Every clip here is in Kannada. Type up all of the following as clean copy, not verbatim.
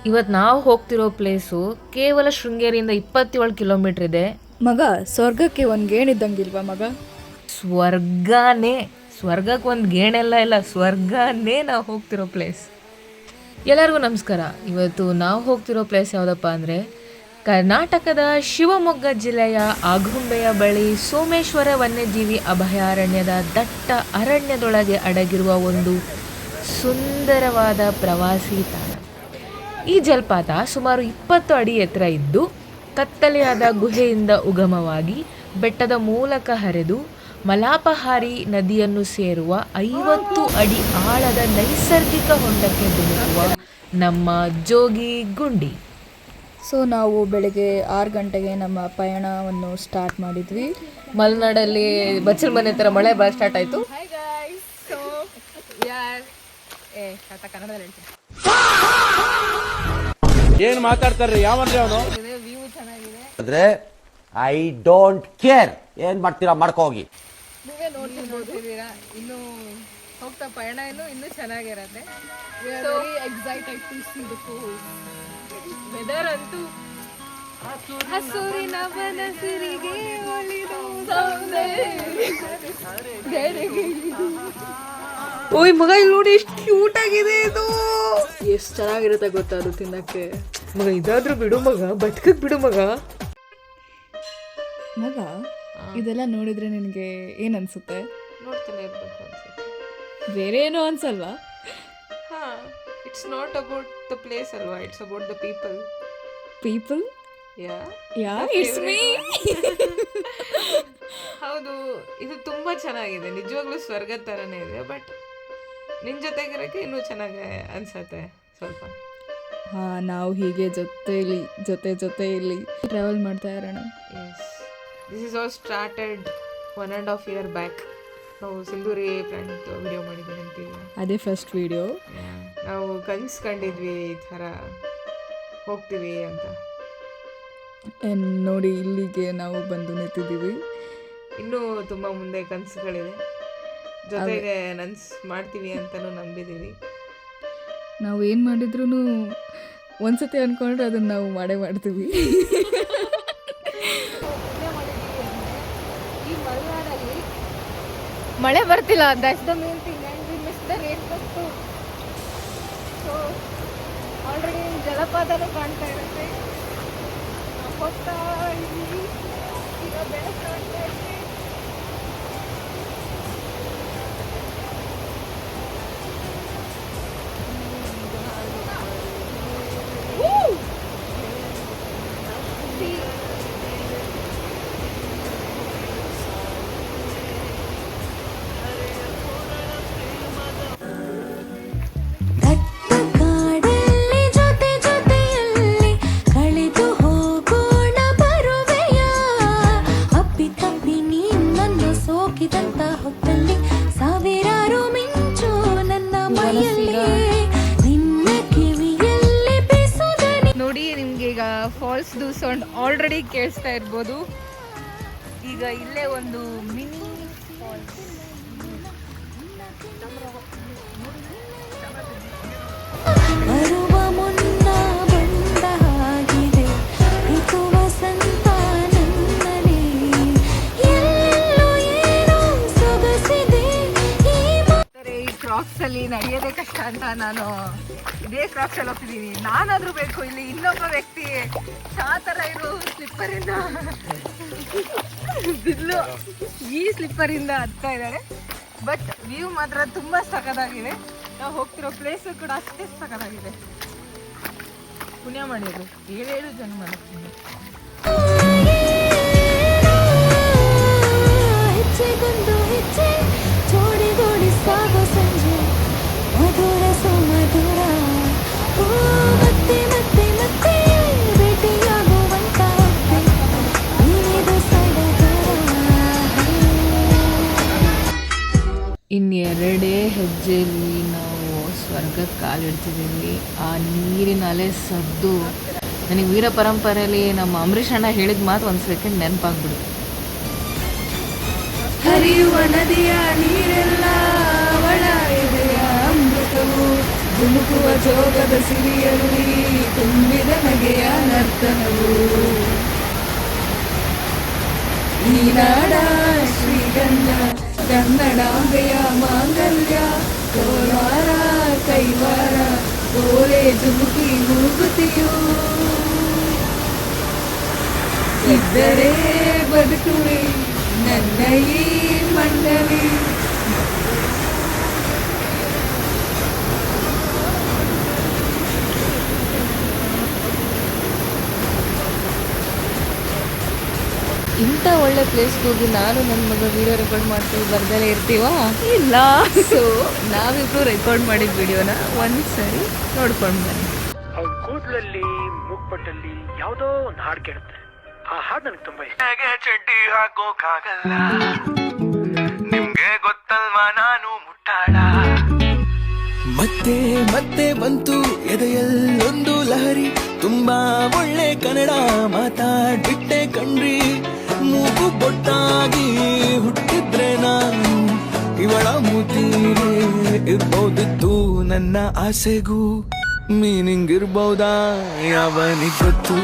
ಇವತ್ತು ನಾವು ಹೋಗ್ತಿರೋ ಪ್ಲೇಸು ಕೇವಲ ಶೃಂಗೇರಿಯಿಂದ 27 ಕಿಲೋಮೀಟರ್ ಇದೆ. ಮಗ, ಸ್ವರ್ಗಕ್ಕೆ ಒಂದು ಗೇಣಿದ್ದಂಗಿಲ್ವಾ ಮಗ? ಸ್ವರ್ಗಕ್ಕೆ ಒಂದು ಗೇಣೆಲ್ಲ ಇಲ್ಲ, ಸ್ವರ್ಗನೇ ನಾವು ಹೋಗ್ತಿರೋ ಪ್ಲೇಸ್. ಎಲ್ಲರಿಗೂ ನಮಸ್ಕಾರ. ಇವತ್ತು ನಾವು ಹೋಗ್ತಿರೋ ಪ್ಲೇಸ್ ಯಾವುದಪ್ಪ ಅಂದರೆ ಕರ್ನಾಟಕದ ಶಿವಮೊಗ್ಗ ಜಿಲ್ಲೆಯ ಆಗುಂಬೆಯ ಬಳಿ ಸೋಮೇಶ್ವರ ವನ್ಯಜೀವಿ ಅಭಯಾರಣ್ಯದ ದಟ್ಟ ಅರಣ್ಯದೊಳಗೆ ಅಡಗಿರುವ ಒಂದು ಸುಂದರವಾದ ಪ್ರವಾಸಿ ತಾಣ. ಈ ಜಲಪಾತ ಸುಮಾರು 20 ಅಡಿ ಎತ್ತರ ಇದ್ದು ಕತ್ತಲೆಯಾದ ಗುಹೆಯಿಂದ ಉಗಮವಾಗಿ ಬೆಟ್ಟದ ಮೂಲಕ ಹರಿದು ಮಲಾಪಹಾರಿ ನದಿಯನ್ನು ಸೇರುವ 50 ಅಡಿ ಆಳದ ನೈಸರ್ಗಿಕ ಹೊಂಡಕ್ಕೆ ಧುಮುಕುವ ನಮ್ಮ ಜೋಗಿ ಗುಂಡಿ. ಸೊ ನಾವು ಬೆಳಗ್ಗೆ 6 ಗಂಟೆಗೆ ನಮ್ಮ ಪಯಣವನ್ನು ಸ್ಟಾರ್ಟ್ ಮಾಡಿದ್ವಿ. ಮಲೆನಾಡಲ್ಲಿ ಬಚ್ಚಲ್ ಮನೆ ಥರ ಮಳೆ ಬರ ಸ್ಟಾರ್ಟ್ ಆಯಿತು. ಏನು ಮಾತಾಡ್ತಾರ್ರಿ ಯಾವನ್ರಿ ಅವನು? ಅಂದ್ರೆ ಐ ಡೋಂಟ್ ಕೇರ್, ಏನ್ ಮಾಡ್ತೀರಾ ಮಾಡ್ಕೋಗಿ. ನೀವೇ ನೋಡ್ತಿದ್ದೀರಾ, ಇನ್ನು ಹೋಗ್ತಾ ಪಯಣ ಇನ್ನೂ ಚೆನ್ನಾಗಿರತ್ತೆ. ವೆದರ್ ಅಂತೂ ಹಸುರಿನ ಮನಸ್ಸಿಗೆ ಒಲಿದು ಓಯ್ ಮಗ, ಇಲ್ಲಿ ನೋಡಿ ಎಷ್ಟು ಕ್ಯೂಟ್ ಆಗಿದೆ ಇದು. ಎಷ್ಟು ಚೆನ್ನಾಗಿರುತ್ತೆ ಗೊತ್ತಾ ಅದು ತಿನ್ನಕ್ಕೆ. ಮಗ ಇದಾದ್ರೂ ಬಿಡು ಮಗ, ಬದುಕಕ್ ಬಿಡು ಮಗ. ಮಗ, ಇದೆಲ್ಲ ನೋಡಿದ್ರೆ ನಿನಗೆ ಏನು ಅನ್ಸುತ್ತೆ? ನೋಡ್ತಾನೆ ಇರ್ಬೇಕು ಅನ್ಸುತ್ತೆ. ಬೇರೆ ಏನೋ ಅನ್ಸಲ್ವಾ? It's not about the place ಅಲ್ವಾ, it's about the people. People? Yeah it's me. ಹೌದು, ಇದು ತುಂಬಾ ಚೆನ್ನಾಗಿದೆ, ನಿಜವಾಗ್ಲೂ ಸ್ವರ್ಗ ಥರನೇ ಇದೆ. ಬಟ್ ನಿನ್ನ ಜೊತೆಗಿರೋಕ್ಕೆ ಇನ್ನೂ ಚೆನ್ನಾಗಿ ಅನ್ಸತ್ತೆ ಸ್ವಲ್ಪ. ನಾವು ಹೀಗೆ ಜೊತೆಯಲ್ಲಿ ಟ್ರಾವೆಲ್ ಮಾಡ್ತಾ ಇರೋಣ. Yes, this is all started 1.5 year back. ನಾವು ಸಿಂಧೂರಿ ಫ್ರೆಂಡ್ ವಿಡಿಯೋ ಮಾಡಿದ್ದೀವಿ ಅಂತೀವಿ. ಅದೇ ಫಸ್ಟ್ ವಿಡಿಯೋ. ನಾವು ಕಂಡಿದ್ವಿ ಈ ಥರ ಹೋಗ್ತೀವಿ ಅಂತ. ನೋಡಿ ಇಲ್ಲಿಗೆ ನಾವು ಬಂದು ನಿಂತಿದ್ದೀವಿ. ಇನ್ನೂ ತುಂಬ ಮುಂದೆ ಕನಸುಗಳಿದೆ, ಜೊತೆಗೆ ಮಾಡ್ತೀವಿ ಅಂತಲೂ ನಂಬಿದ್ದೀವಿ. ನಾವು ಏನು ಮಾಡಿದ್ರು ಒಂದ್ಸತಿ ಅಂದ್ಕೊಂಡ್ರೆ ಅದನ್ನು ನಾವು ಮಾಡ್ತೀವಿ. ಈ ಮಲೆನಾಡಲ್ಲಿ ಮಳೆ ಬರ್ತಿಲ್ಲ, that's the main thing. And we miss the rain first. So already ಜಲಪಾತನೂ ಕಾಣ್ತಾ ಇರುತ್ತೆ. ಹೋಗ್ತಾ ಇದ್ದೀವಿ, ಈಗ ಬೆಳಕು ಕಾಣ್ತಾ ಇದೆ. ನೋಡಿ, ನಿಮ್ಗೆ ಈಗ ಫಾಲ್ಸ್ ಸೌಂಡ್ ಆಲ್ರೆಡಿ ಕೇಳಿಸ್ತಾ ಇರ್ಬೋದು. ಈಗ ಇಲ್ಲೇ ಒಂದು ಮಿನಿ ಫಾಲ್ಸ್. ಕ್ರಾಕ್ಸಲ್ಲಿ ನಡೆಯೋದೇ ಕಷ್ಟ ಅಂತ ನಾನು ಇದೇ ಕ್ರಾಕ್ಸಲ್ಲಿ ಹೋಗ್ತಿದ್ದೀನಿ. ನಾನಾದರೂ ಬೇಕು, ಇಲ್ಲಿ ಇನ್ನೊಬ್ಬ ವ್ಯಕ್ತಿ ಥರ ಇರೋ ಸ್ಲಿಪ್ಪರಿಂದ ಬಿದ್ಲು ಈ ಸ್ಲಿಪ್ಪರಿಂದ ಹತ್ತಾ ಇದ್ದಾರೆ. ಬಟ್ ವ್ಯೂ ಮಾತ್ರ ತುಂಬ ಸಖತ್ತಾಗಿದೆ. ನಾವು ಹೋಗ್ತಿರೋ ಪ್ಲೇಸು ಕೂಡ ಅಷ್ಟೇ ಸಖತ್ತಾಗಿದೆ. ಪುಣ್ಯ ಮಾಡಿದ್ರು 7 ಜನ ಮಾಡ್ತೀನಿ. ಇನ್ನೆರಡೇ ಹೆಜ್ಜೆಯಲ್ಲಿ ನಾವು ಸ್ವರ್ಗಕ್ಕೆ ಕಾಲಿಡ್ತಿದ್ದೀವಿ. ಆ ನೀರಿನ ಅಲೆ ಸದ್ದು ನನಗೆ ವೀರ ಪರಂಪರೆಯಲ್ಲಿ ನಮ್ಮ ಅಂಬರೀಷ್ ಅಣ್ಣ ಹೇಳಿದ ಮಾತು ಒಂದು ಸೆಕೆಂಡ್ ನೆನಪಾಗ್ಬಿಡು. ಹರಿಯುವ ನದಿಯ ನೀರೆಲ್ಲ ಒಳ ಇದೆಯ ಅಮೃತವು ಧುಮುಕುವ ಜೋಗದ ಸಿರಿಯಲ್ಲಿ ದೇವಸ್ಥಾನವು ಈ ನಾಡ ಶ್ರೀಗಂಧ ಕನ್ನಡಾಂಬೆಯ ಮಾಂಗಲ್ಯ ಕೋಲಾರ ಕೈವಾರ ಓರೆ ಜುಮುಕಿ ಮೂಗುತಿಯು ಇದ್ದರೆ ಬದುಕುವೆ ನನ್ನ ಈ ಮಂಡಲಿ. ಇಂಥ ಒಳ್ಳೆ ಪ್ಲೇಸ್ಗೆ ಹೋಗಿ ನಾನು ನನ್ನ ಮಗ ವಿಡಿಯೋ ರೆಕಾರ್ಡ್ ಮಾಡ್ತೀವಿ ಬರ್ದಲೇ ಇರ್ತೀವ ಇಲ್ಲ. ಸೊ ನಾವಿಬ್ರು ರೆಕಾರ್ಡ್ ಮಾಡಿದ ವಿಡಿಯೋನ ಒಂದ್ಸರಿ ನೋಡ್ಕೊಂಡು ಬನ್ನಿ. ಅವ್ರ ಕೂದಲಲ್ಲಿ ಮೂಗ್ಪಟ್ಟಲ್ಲಿ ಯಾವುದೋ ಒಂದು ಹಾಡು ಕೇಳುತ್ತೆ. ಆ ಹಾಡು ನನಗೆ ತುಂಬಾ ಇಷ್ಟ. ಚಡ್ಡಿ ಹಾಕೋಕ್ಕಾಗಲ್ಲ, ನಿಮ್ಗೆ ಗೊತ್ತಲ್ವಾ ನಾನು ಮುಟ್ಟಾಳ. ಮತ್ತೆ ಮತ್ತೆ ಬಂತು ಎದೆಯಲ್ಲೊಂದು ಲಹರಿ, ತುಂಬಾ ಒಳ್ಳೆ ಕನ್ನಡ ಮಾತಾಡ್ಬಿಟ್ಟೆ ಕಣ್ರಿ. ಮೂಗು ಬೊಟ್ಟಾಗಿ ಹುಟ್ಟಿದ್ರೆ ನಾನು ಇವಳ ಮೂತಿಗೆ ಇರ್ಬೋದಿತ್ತು ನನ್ನ ಆಸೆಗೂ ಮೀನಿಂಗ್ ಇರ್ಬೋದಾ ಯಾವನಿಗೊತ್ತು.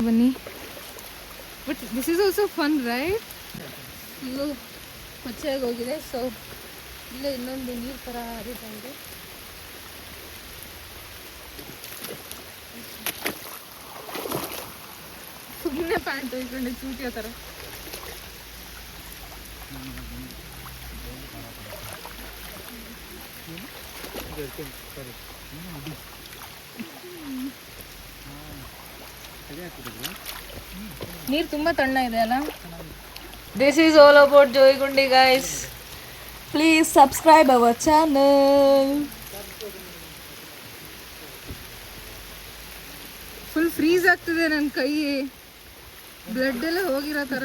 ಬನ್ನಿ. But this is also fun right. ಇವು ಮಚ್ಚೆಯಾಗಿ ಹೋಗಿದೆ. ಸೊ ಇಲ್ಲೇ ಇನ್ನೊಂದು ನೀರು ಥರ ಹರಿತಾ ಇದೆ. ಸುಮ್ಮನೆ ಪ್ಯಾಂಟ್ ಹೋಯ್ಕೊಂಡೆ ಚೂಟಿಯ ಥರ. ನೀರು ತುಂಬ ತಣ್ಣ ಇದೆ ಅಲ್ಲ. This is all about Jogigundi guys. Please subscribe our channel. Full freeze ಆಗ್ತಿದೆ ನನ್ನ ಕೈ, ಬ್ಲಡ್ ಎಲ್ಲ ಹೋಗಿರೋ ಥರ.